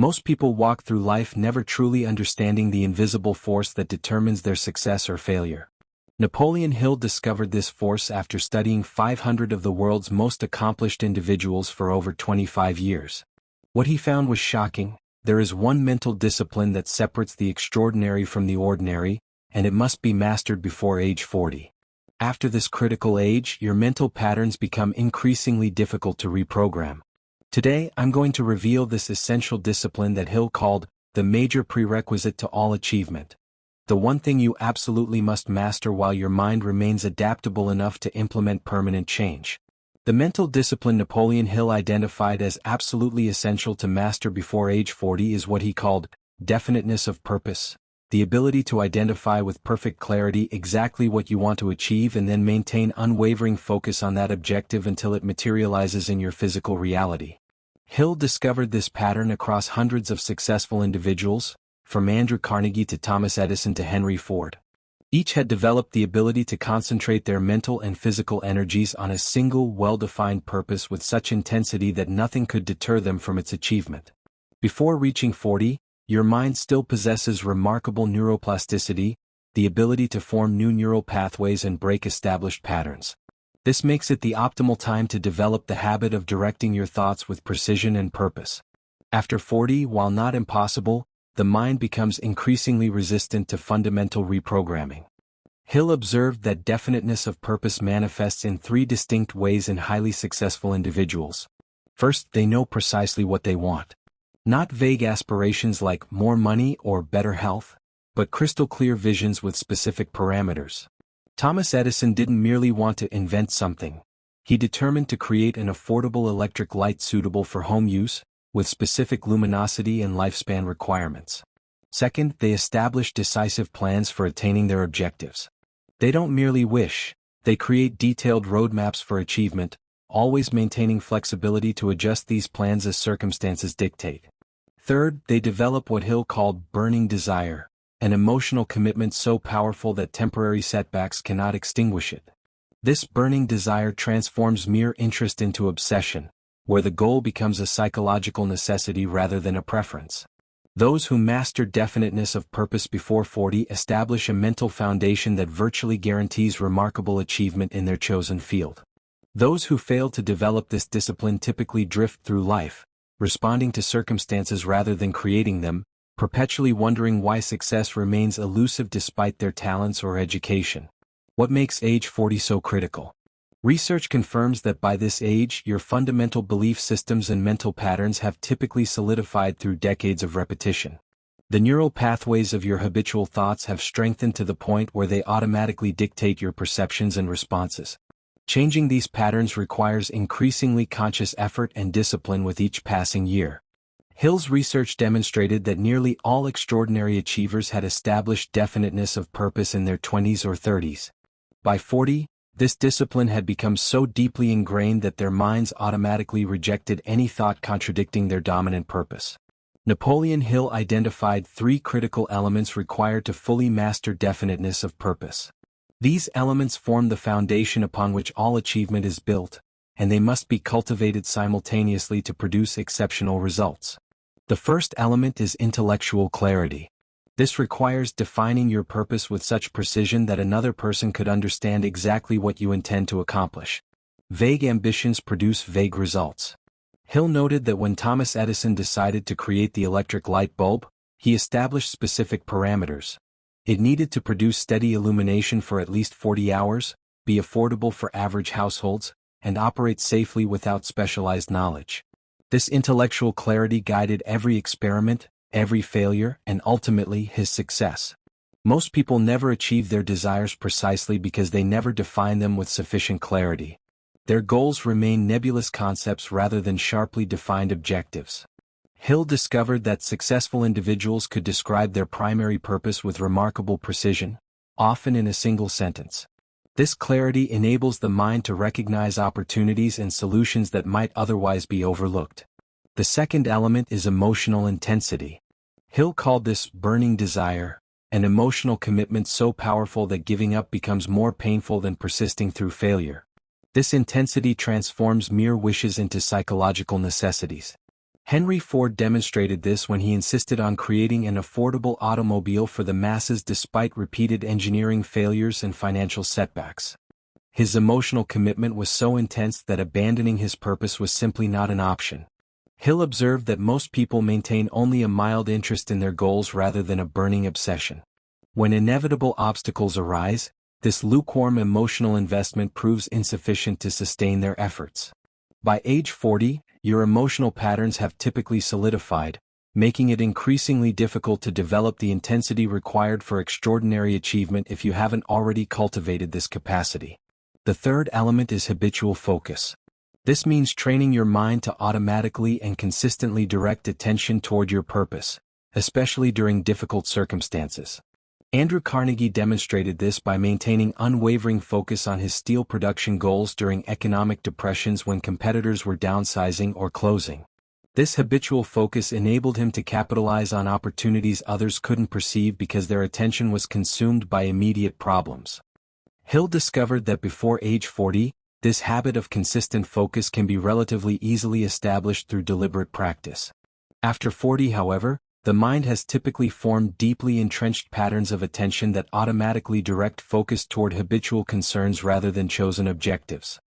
Most people walk through life never truly understanding the invisible force that determines their success or failure. Napoleon Hill discovered this force after studying 500 of the world's most accomplished individuals for over 25 years. What he found was shocking. There is one mental discipline that separates the extraordinary from the ordinary, and it must be mastered before age 40. After this critical age, your mental patterns become increasingly difficult to reprogram. Today, I'm going to reveal this essential discipline that Hill called the major prerequisite to all achievement. The one thing you absolutely must master while your mind remains adaptable enough to implement permanent change. The mental discipline Napoleon Hill identified as absolutely essential to master before age 40 is what he called definiteness of purpose, the ability to identify with perfect clarity exactly what you want to achieve and then maintain unwavering focus on that objective until it materializes in your physical reality. Hill discovered this pattern across hundreds of successful individuals, from Andrew Carnegie to Thomas Edison to Henry Ford. Each had developed the ability to concentrate their mental and physical energies on a single well-defined purpose with such intensity that nothing could deter them from its achievement. Before reaching 40, your mind still possesses remarkable neuroplasticity, the ability to form new neural pathways and break established patterns. This makes it the optimal time to develop the habit of directing your thoughts with precision and purpose. After 40, while not impossible, the mind becomes increasingly resistant to fundamental reprogramming. Hill observed that definiteness of purpose manifests in three distinct ways in highly successful individuals. First, they know precisely what they want. Not vague aspirations like more money or better health, but crystal clear visions with specific parameters. Thomas Edison didn't merely want to invent something. He determined to create an affordable electric light suitable for home use, with specific luminosity and lifespan requirements. Second, they established decisive plans for attaining their objectives. They don't merely wish, they create detailed roadmaps for achievement, always maintaining flexibility to adjust these plans as circumstances dictate. Third, they develop what Hill called burning desire, an emotional commitment so powerful that temporary setbacks cannot extinguish it. This burning desire transforms mere interest into obsession, where the goal becomes a psychological necessity rather than a preference. Those who master definiteness of purpose before 40 establish a mental foundation that virtually guarantees remarkable achievement in their chosen field. Those who fail to develop this discipline typically drift through life, responding to circumstances rather than creating them, perpetually wondering why success remains elusive despite their talents or education. What makes age 40 so critical? Research confirms that by this age, your fundamental belief systems and mental patterns have typically solidified through decades of repetition. The neural pathways of your habitual thoughts have strengthened to the point where they automatically dictate your perceptions and responses. Changing these patterns requires increasingly conscious effort and discipline with each passing year. Hill's research demonstrated that nearly all extraordinary achievers had established definiteness of purpose in their 20s or 30s. By 40, this discipline had become so deeply ingrained that their minds automatically rejected any thought contradicting their dominant purpose. Napoleon Hill identified three critical elements required to fully master definiteness of purpose. These elements form the foundation upon which all achievement is built, and they must be cultivated simultaneously to produce exceptional results. The first element is intellectual clarity. This requires defining your purpose with such precision that another person could understand exactly what you intend to accomplish. Vague ambitions produce vague results. Hill noted that when Thomas Edison decided to create the electric light bulb, he established specific parameters. It needed to produce steady illumination for at least 40 hours, be affordable for average households, and operate safely without specialized knowledge. This intellectual clarity guided every experiment, every failure, and ultimately his success. Most people never achieve their desires precisely because they never define them with sufficient clarity. Their goals remain nebulous concepts rather than sharply defined objectives. Hill discovered that successful individuals could describe their primary purpose with remarkable precision, often in a single sentence. This clarity enables the mind to recognize opportunities and solutions that might otherwise be overlooked. The second element is emotional intensity. Hill called this burning desire, an emotional commitment so powerful that giving up becomes more painful than persisting through failure. This intensity transforms mere wishes into psychological necessities. Henry Ford demonstrated this when he insisted on creating an affordable automobile for the masses despite repeated engineering failures and financial setbacks. His emotional commitment was so intense that abandoning his purpose was simply not an option. Hill observed that most people maintain only a mild interest in their goals rather than a burning obsession. When inevitable obstacles arise, this lukewarm emotional investment proves insufficient to sustain their efforts. By age 40, your emotional patterns have typically solidified, making it increasingly difficult to develop the intensity required for extraordinary achievement if you haven't already cultivated this capacity. The third element is habitual focus. This means training your mind to automatically and consistently direct attention toward your purpose, especially during difficult circumstances. Andrew Carnegie demonstrated this by maintaining unwavering focus on his steel production goals during economic depressions when competitors were downsizing or closing. This habitual focus enabled him to capitalize on opportunities others couldn't perceive because their attention was consumed by immediate problems. Hill discovered that before age 40, this habit of consistent focus can be relatively easily established through deliberate practice. After 40, however, the mind has typically formed deeply entrenched patterns of attention that automatically direct focus toward habitual concerns rather than chosen objectives.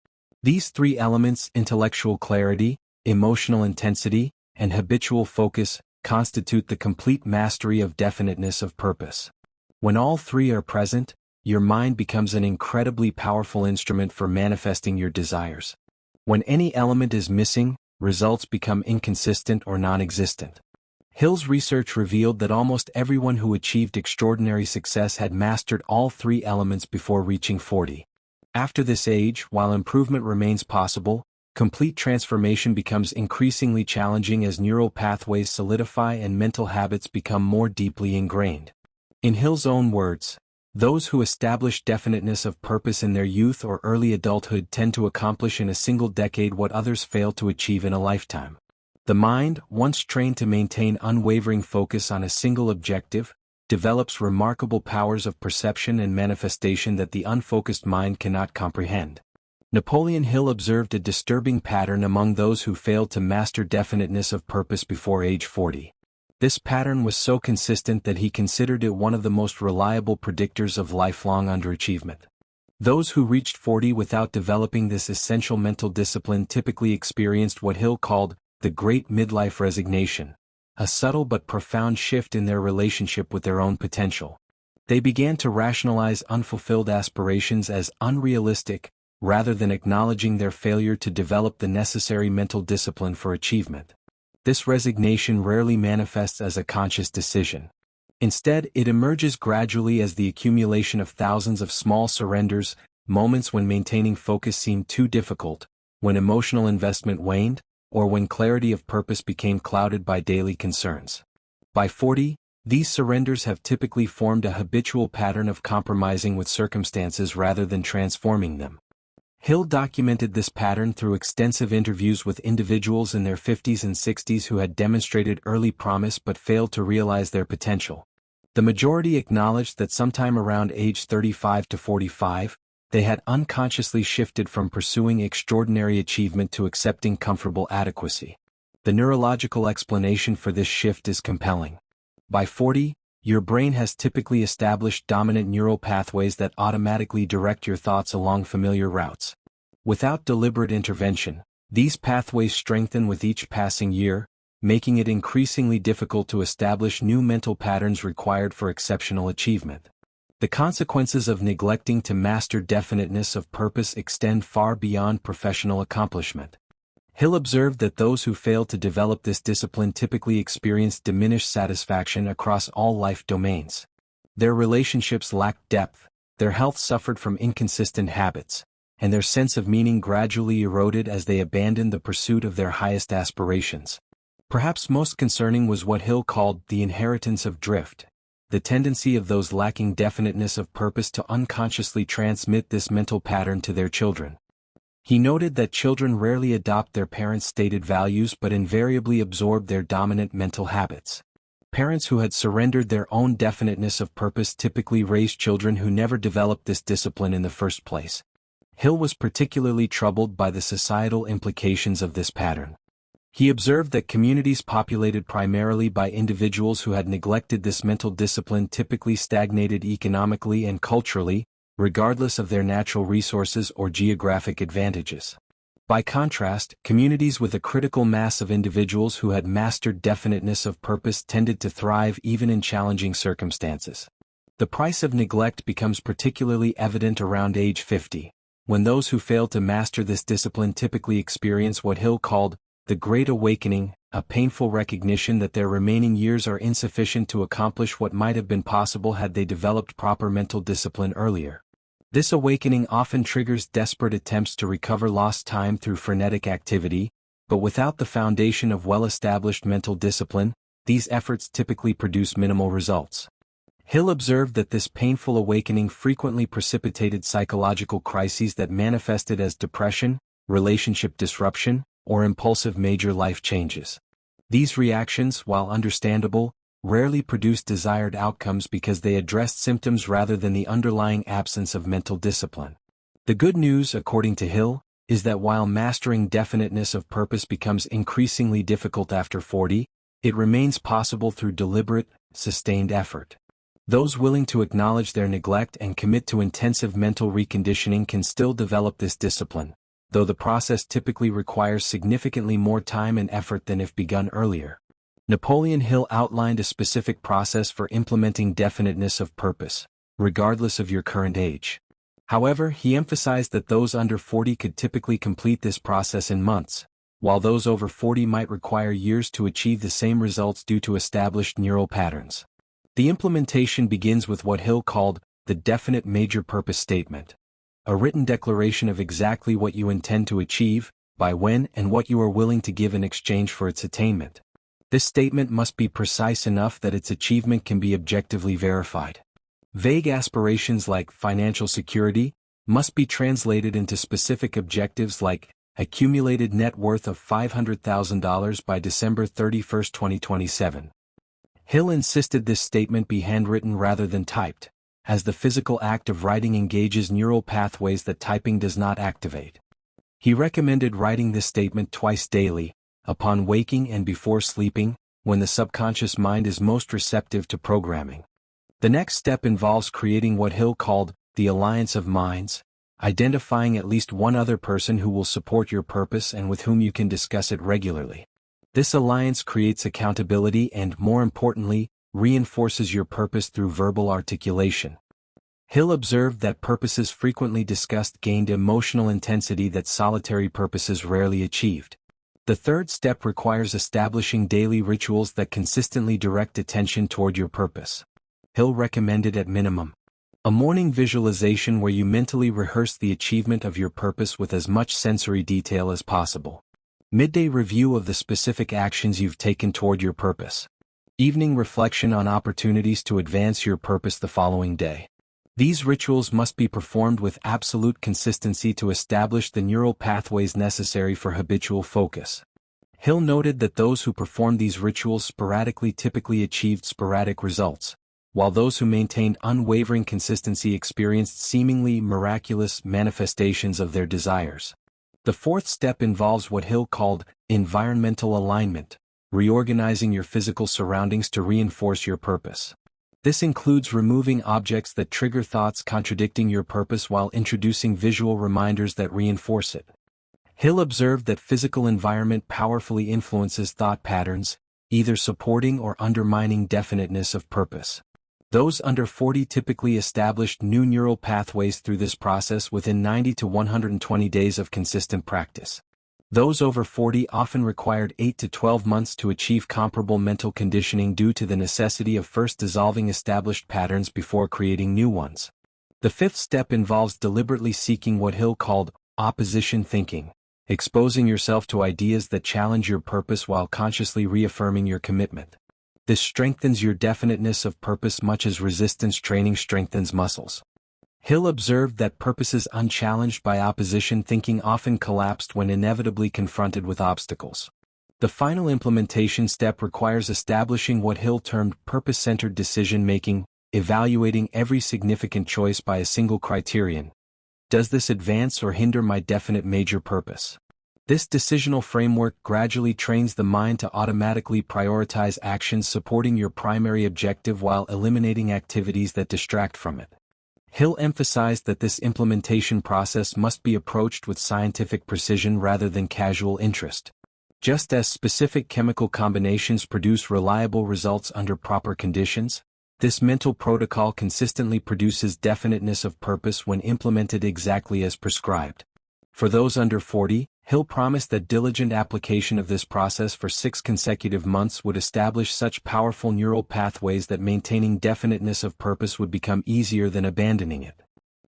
These three elements, intellectual clarity, emotional intensity, and habitual focus, constitute the complete mastery of definiteness of purpose. When all three are present, your mind becomes an incredibly powerful instrument for manifesting your desires. When any element is missing, results become inconsistent or non-existent. Hill's research revealed that almost everyone who achieved extraordinary success had mastered all three elements before reaching 40. After this age, while improvement remains possible, complete transformation becomes increasingly challenging as neural pathways solidify and mental habits become more deeply ingrained. In Hill's own words, those who establish definiteness of purpose in their youth or early adulthood tend to accomplish in a single decade what others fail to achieve in a lifetime. The mind, once trained to maintain unwavering focus on a single objective, develops remarkable powers of perception and manifestation that the unfocused mind cannot comprehend. Napoleon Hill observed a disturbing pattern among those who failed to master definiteness of purpose before age 40. This pattern was so consistent that he considered it one of the most reliable predictors of lifelong underachievement. Those who reached 40 without developing this essential mental discipline typically experienced what Hill called the great midlife resignation, a subtle but profound shift in their relationship with their own potential. They began to rationalize unfulfilled aspirations as unrealistic, rather than acknowledging their failure to develop the necessary mental discipline for achievement. This resignation rarely manifests as a conscious decision. Instead, it emerges gradually as the accumulation of thousands of small surrenders, moments when maintaining focus seemed too difficult, when emotional investment waned, or when clarity of purpose became clouded by daily concerns. By 40, these surrenders have typically formed a habitual pattern of compromising with circumstances rather than transforming them. Hill documented this pattern through extensive interviews with individuals in their 50s and 60s who had demonstrated early promise but failed to realize their potential. The majority acknowledged that sometime around age 35 to 45, they had unconsciously shifted from pursuing extraordinary achievement to accepting comfortable adequacy. The neurological explanation for this shift is compelling. By 40, your brain has typically established dominant neural pathways that automatically direct your thoughts along familiar routes. Without deliberate intervention, these pathways strengthen with each passing year, making it increasingly difficult to establish new mental patterns required for exceptional achievement. The consequences of neglecting to master definiteness of purpose extend far beyond professional accomplishment. Hill observed that those who fail to develop this discipline typically experience diminished satisfaction across all life domains. Their relationships lacked depth, their health suffered from inconsistent habits, and their sense of meaning gradually eroded as they abandoned the pursuit of their highest aspirations. Perhaps most concerning was what Hill called the inheritance of drift, the tendency of those lacking definiteness of purpose to unconsciously transmit this mental pattern to their children. He noted that children rarely adopt their parents' stated values but invariably absorb their dominant mental habits. Parents who had surrendered their own definiteness of purpose typically raised children who never developed this discipline in the first place. Hill was particularly troubled by the societal implications of this pattern. He observed that communities populated primarily by individuals who had neglected this mental discipline typically stagnated economically and culturally, regardless of their natural resources or geographic advantages. By contrast, communities with a critical mass of individuals who had mastered definiteness of purpose tended to thrive even in challenging circumstances. The price of neglect becomes particularly evident around age 50, when those who fail to master this discipline typically experience what Hill called the Great Awakening, a painful recognition that their remaining years are insufficient to accomplish what might have been possible had they developed proper mental discipline earlier. This awakening often triggers desperate attempts to recover lost time through frenetic activity, but without the foundation of well-established mental discipline, these efforts typically produce minimal results. Hill observed that this painful awakening frequently precipitated psychological crises that manifested as depression, relationship disruption, or impulsive major life changes. These reactions, while understandable, rarely produced desired outcomes because they addressed symptoms rather than the underlying absence of mental discipline. The good news, according to Hill, is that while mastering definiteness of purpose becomes increasingly difficult after 40, it remains possible through deliberate, sustained effort. Those willing to acknowledge their neglect and commit to intensive mental reconditioning can still develop this discipline, though the process typically requires significantly more time and effort than if begun earlier. Napoleon Hill outlined a specific process for implementing definiteness of purpose, regardless of your current age. However, he emphasized that those under 40 could typically complete this process in months, while those over 40 might require years to achieve the same results due to established neural patterns. The implementation begins with what Hill called the definite major purpose statement, a written declaration of exactly what you intend to achieve, by when, and what you are willing to give in exchange for its attainment. This statement must be precise enough that its achievement can be objectively verified. Vague aspirations like financial security must be translated into specific objectives like accumulated net worth of $500,000 by December 31, 2027. Hill insisted this statement be handwritten rather than typed, as the physical act of writing engages neural pathways that typing does not activate. He recommended writing this statement twice daily, upon waking and before sleeping, when the subconscious mind is most receptive to programming. The next step involves creating what Hill called the alliance of minds, identifying at least one other person who will support your purpose and with whom you can discuss it regularly. This alliance creates accountability and, more importantly, reinforces your purpose through verbal articulation. Hill observed that purposes frequently discussed gained emotional intensity that solitary purposes rarely achieved. The third step requires establishing daily rituals that consistently direct attention toward your purpose. Hill recommended at minimum a morning visualization where you mentally rehearse the achievement of your purpose with as much sensory detail as possible. Midday review of the specific actions you've taken toward your purpose. Evening reflection on opportunities to advance your purpose the following day. These rituals must be performed with absolute consistency to establish the neural pathways necessary for habitual focus. Hill noted that those who performed these rituals sporadically typically achieved sporadic results, while those who maintained unwavering consistency experienced seemingly miraculous manifestations of their desires. The fourth step involves what Hill called environmental alignment, reorganizing your physical surroundings to reinforce your purpose. This includes removing objects that trigger thoughts contradicting your purpose while introducing visual reminders that reinforce it. Hill observed that physical environment powerfully influences thought patterns, either supporting or undermining definiteness of purpose. Those under 40 typically established new neural pathways through this process within 90 to 120 days of consistent practice. Those over 40 often required 8 to 12 months to achieve comparable mental conditioning due to the necessity of first dissolving established patterns before creating new ones. The fifth step involves deliberately seeking what Hill called opposition thinking, exposing yourself to ideas that challenge your purpose while consciously reaffirming your commitment. This strengthens your definiteness of purpose much as resistance training strengthens muscles. Hill observed that purposes unchallenged by opposition thinking often collapsed when inevitably confronted with obstacles. The final implementation step requires establishing what Hill termed purpose-centered decision-making, evaluating every significant choice by a single criterion. Does this advance or hinder my definite major purpose? This decisional framework gradually trains the mind to automatically prioritize actions supporting your primary objective while eliminating activities that distract from it. Hill emphasized that this implementation process must be approached with scientific precision rather than casual interest. Just as specific chemical combinations produce reliable results under proper conditions, this mental protocol consistently produces definiteness of purpose when implemented exactly as prescribed. For those under 40, Hill promised that diligent application of this process for 6 consecutive months would establish such powerful neural pathways that maintaining definiteness of purpose would become easier than abandoning it.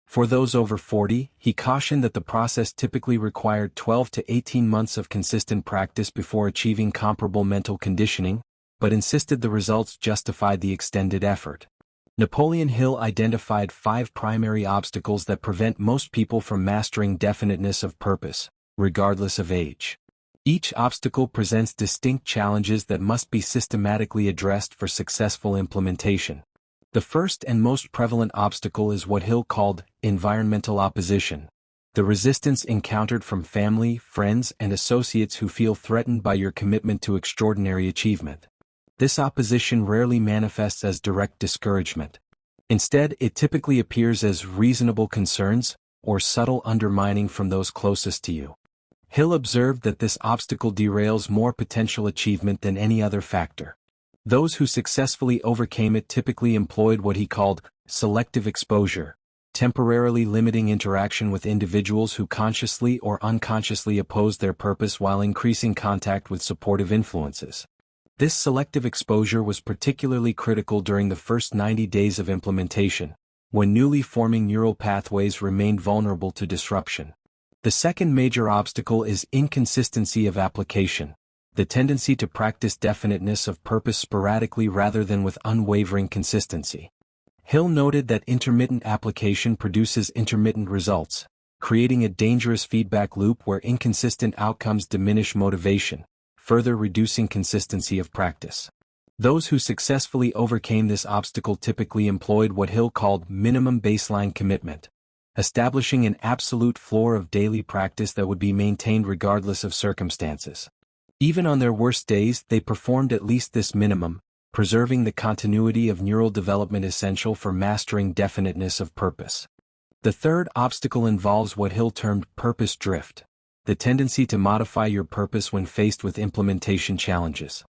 For those over 40, he cautioned that the process typically required 12 to 18 months of consistent practice before achieving comparable mental conditioning, but insisted the results justified the extended effort. Napoleon Hill identified 5 primary obstacles that prevent most people from mastering definiteness of purpose, regardless of age. Each obstacle presents distinct challenges that must be systematically addressed for successful implementation. The first and most prevalent obstacle is what Hill called environmental opposition, the resistance encountered from family, friends, and associates who feel threatened by your commitment to extraordinary achievement. This opposition rarely manifests as direct discouragement. Instead, it typically appears as reasonable concerns or subtle undermining from those closest to you. Hill observed that this obstacle derails more potential achievement than any other factor. Those who successfully overcame it typically employed what he called selective exposure, temporarily limiting interaction with individuals who consciously or unconsciously opposed their purpose while increasing contact with supportive influences. This selective exposure was particularly critical during the first 90 days of implementation, when newly forming neural pathways remained vulnerable to disruption. The second major obstacle is inconsistency of application, the tendency to practice definiteness of purpose sporadically rather than with unwavering consistency. Hill noted that intermittent application produces intermittent results, creating a dangerous feedback loop where inconsistent outcomes diminish motivation, further reducing consistency of practice. Those who successfully overcame this obstacle typically employed what Hill called minimum baseline commitment, establishing an absolute floor of daily practice that would be maintained regardless of circumstances. Even on their worst days, they performed at least this minimum, preserving the continuity of neural development essential for mastering definiteness of purpose. The third obstacle involves what Hill termed purpose drift, the tendency to modify your purpose when faced with implementation challenges.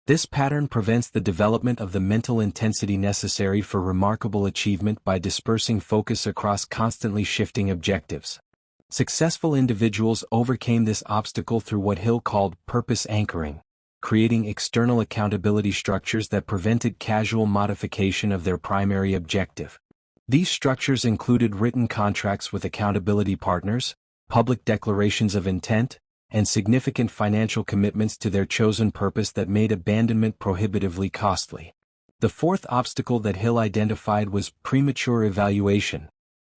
This pattern prevents the development of the mental intensity necessary for remarkable achievement by dispersing focus across constantly shifting objectives. Successful individuals overcame this obstacle through what Hill called purpose anchoring, creating external accountability structures that prevented casual modification of their primary objective. These structures included written contracts with accountability partners, public declarations of intent, and significant financial commitments to their chosen purpose that made abandonment prohibitively costly. The fourth obstacle that Hill identified was premature evaluation,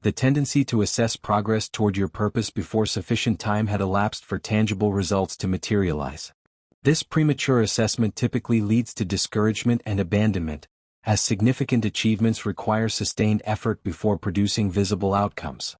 the tendency to assess progress toward your purpose before sufficient time had elapsed for tangible results to materialize. This premature assessment typically leads to discouragement and abandonment, as significant achievements require sustained effort before producing visible outcomes.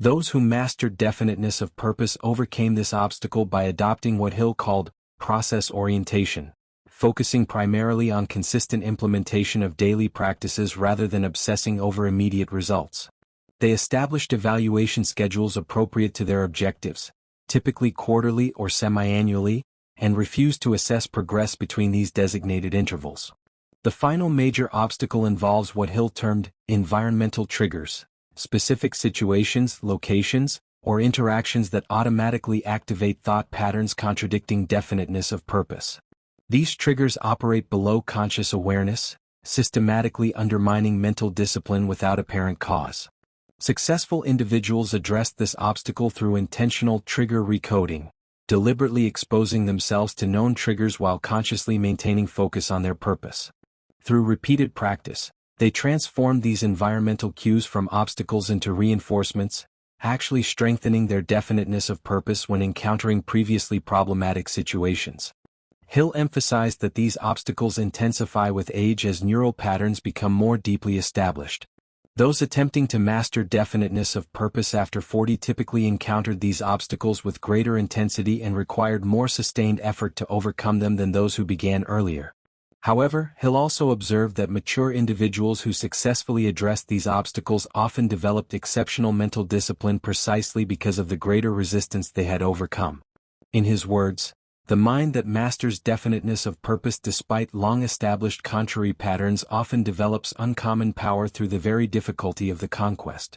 Those who mastered definiteness of purpose overcame this obstacle by adopting what Hill called process orientation, focusing primarily on consistent implementation of daily practices rather than obsessing over immediate results. They established evaluation schedules appropriate to their objectives, typically quarterly or semi-annually, and refused to assess progress between these designated intervals. The final major obstacle involves what Hill termed environmental triggers, specific situations, locations, or interactions that automatically activate thought patterns contradicting definiteness of purpose. These triggers operate below conscious awareness, systematically undermining mental discipline without apparent cause. Successful individuals addressed this obstacle through intentional trigger recoding, deliberately exposing themselves to known triggers while consciously maintaining focus on their purpose. Through repeated practice, they transformed these environmental cues from obstacles into reinforcements, actually strengthening their definiteness of purpose when encountering previously problematic situations. Hill emphasized that these obstacles intensify with age as neural patterns become more deeply established. Those attempting to master definiteness of purpose after 40 typically encountered these obstacles with greater intensity and required more sustained effort to overcome them than those who began earlier. However, Hill also observed that mature individuals who successfully addressed these obstacles often developed exceptional mental discipline precisely because of the greater resistance they had overcome. In his words, "The mind that masters definiteness of purpose despite long-established contrary patterns often develops uncommon power through the very difficulty of the conquest."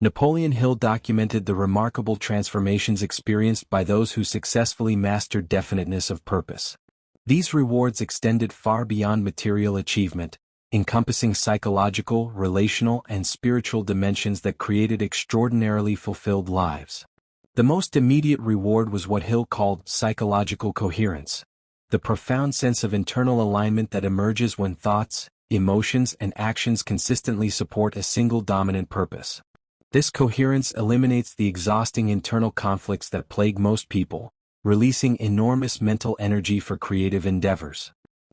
Napoleon Hill documented the remarkable transformations experienced by those who successfully mastered definiteness of purpose. These rewards extended far beyond material achievement, encompassing psychological, relational, and spiritual dimensions that created extraordinarily fulfilled lives. The most immediate reward was what Hill called psychological coherence, the profound sense of internal alignment that emerges when thoughts, emotions, and actions consistently support a single dominant purpose. This coherence eliminates the exhausting internal conflicts that plague most people, releasing enormous mental energy for creative endeavors.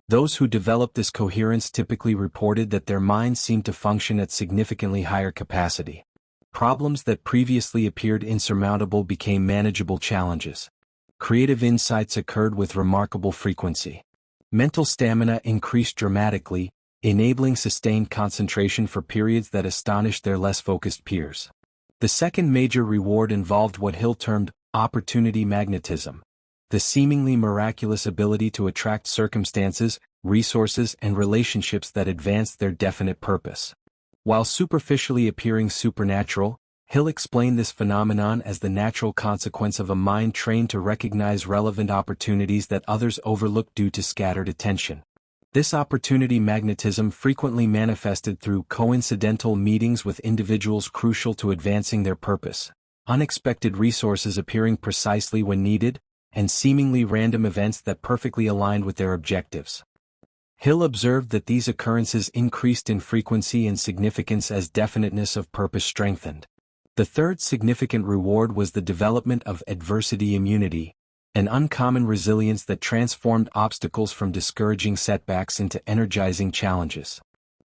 Those who developed this coherence typically reported that their minds seemed to function at significantly higher capacity. Problems that previously appeared insurmountable became manageable challenges. Creative insights occurred with remarkable frequency. Mental stamina increased dramatically, enabling sustained concentration for periods that astonished their less focused peers. The second major reward involved what Hill termed opportunity magnetism, the seemingly miraculous ability to attract circumstances, resources, and relationships that advanced their definite purpose. While superficially appearing supernatural, Hill explained this phenomenon as the natural consequence of a mind trained to recognize relevant opportunities that others overlook due to scattered attention. This opportunity magnetism frequently manifested through coincidental meetings with individuals crucial to advancing their purpose, unexpected resources appearing precisely when needed, and seemingly random events that perfectly aligned with their objectives. Hill observed that these occurrences increased in frequency and significance as definiteness of purpose strengthened. The third significant reward was the development of adversity immunity, an uncommon resilience that transformed obstacles from discouraging setbacks into energizing challenges.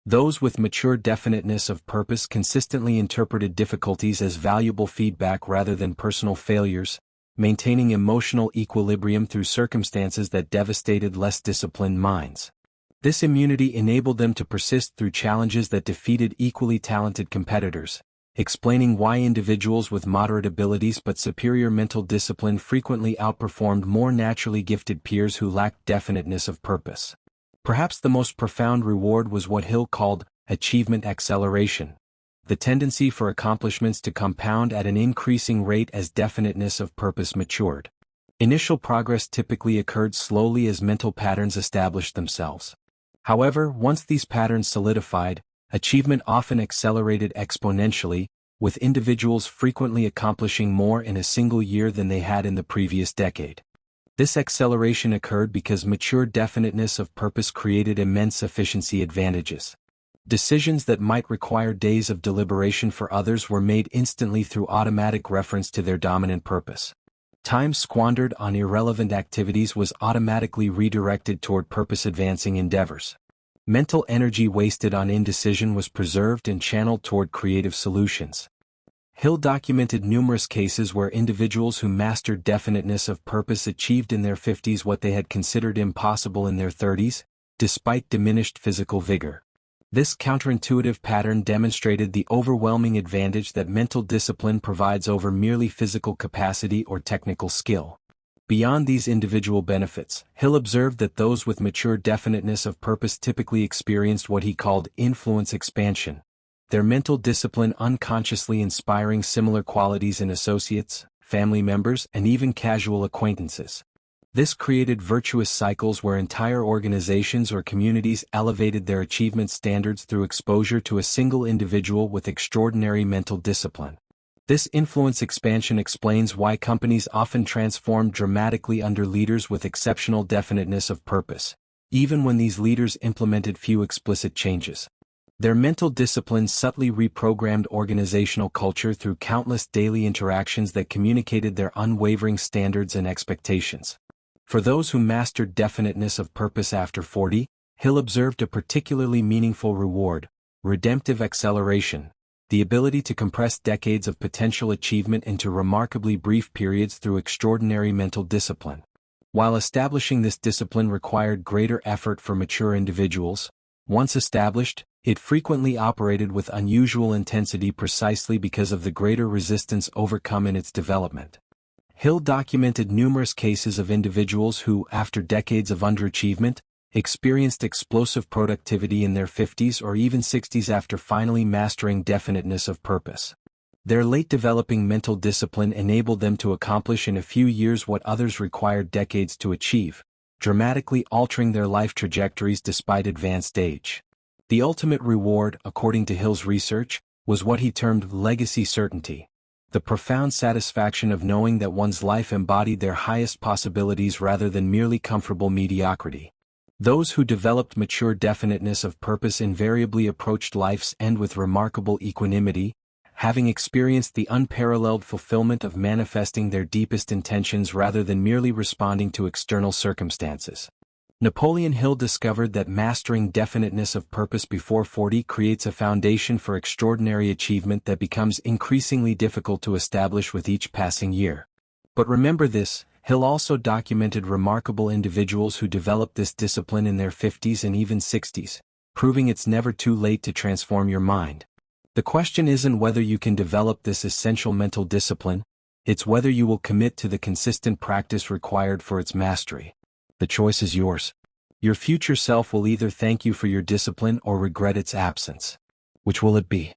Those with mature definiteness of purpose consistently interpreted difficulties as valuable feedback rather than personal failures, maintaining emotional equilibrium through circumstances that devastated less disciplined minds. This immunity enabled them to persist through challenges that defeated equally talented competitors, explaining why individuals with moderate abilities but superior mental discipline frequently outperformed more naturally gifted peers who lacked definiteness of purpose. Perhaps the most profound reward was what Hill called achievement acceleration, the tendency for accomplishments to compound at an increasing rate as definiteness of purpose matured. Initial progress typically occurred slowly as mental patterns established themselves. However, once these patterns solidified, achievement often accelerated exponentially, with individuals frequently accomplishing more in a single year than they had in the previous decade. This acceleration occurred because mature definiteness of purpose created immense efficiency advantages. Decisions that might require days of deliberation for others were made instantly through automatic reference to their dominant purpose. Time squandered on irrelevant activities was automatically redirected toward purpose-advancing endeavors. Mental energy wasted on indecision was preserved and channeled toward creative solutions. Hill documented numerous cases where individuals who mastered definiteness of purpose achieved in their 50s what they had considered impossible in their 30s, despite diminished physical vigor. This counterintuitive pattern demonstrated the overwhelming advantage that mental discipline provides over merely physical capacity or technical skill. Beyond these individual benefits, Hill observed that those with mature definiteness of purpose typically experienced what he called influence expansion, their mental discipline unconsciously inspiring similar qualities in associates, family members, and even casual acquaintances. This created virtuous cycles where entire organizations or communities elevated their achievement standards through exposure to a single individual with extraordinary mental discipline. This influence expansion explains why companies often transformed dramatically under leaders with exceptional definiteness of purpose, even when these leaders implemented few explicit changes. Their mental discipline subtly reprogrammed organizational culture through countless daily interactions that communicated their unwavering standards and expectations. For those who mastered definiteness of purpose after 40, Hill observed a particularly meaningful reward: redemptive acceleration, the ability to compress decades of potential achievement into remarkably brief periods through extraordinary mental discipline. While establishing this discipline required greater effort for mature individuals, once established, it frequently operated with unusual intensity precisely because of the greater resistance overcome in its development. Hill documented numerous cases of individuals who, after decades of underachievement, experienced explosive productivity in their 50s or even 60s after finally mastering definiteness of purpose. Their late developing mental discipline enabled them to accomplish in a few years what others required decades to achieve, dramatically altering their life trajectories despite advanced age. The ultimate reward, according to Hill's research, was what he termed legacy certainty, the profound satisfaction of knowing that one's life embodied their highest possibilities rather than merely comfortable mediocrity. Those who developed mature definiteness of purpose invariably approached life's end with remarkable equanimity, having experienced the unparalleled fulfillment of manifesting their deepest intentions rather than merely responding to external circumstances. Napoleon Hill discovered that mastering definiteness of purpose before 40 creates a foundation for extraordinary achievement that becomes increasingly difficult to establish with each passing year. But remember this, Hill also documented remarkable individuals who developed this discipline in their 50s and even 60s, proving it's never too late to transform your mind. The question isn't whether you can develop this essential mental discipline, it's whether you will commit to the consistent practice required for its mastery. The choice is yours. Your future self will either thank you for your discipline or regret its absence. Which will it be?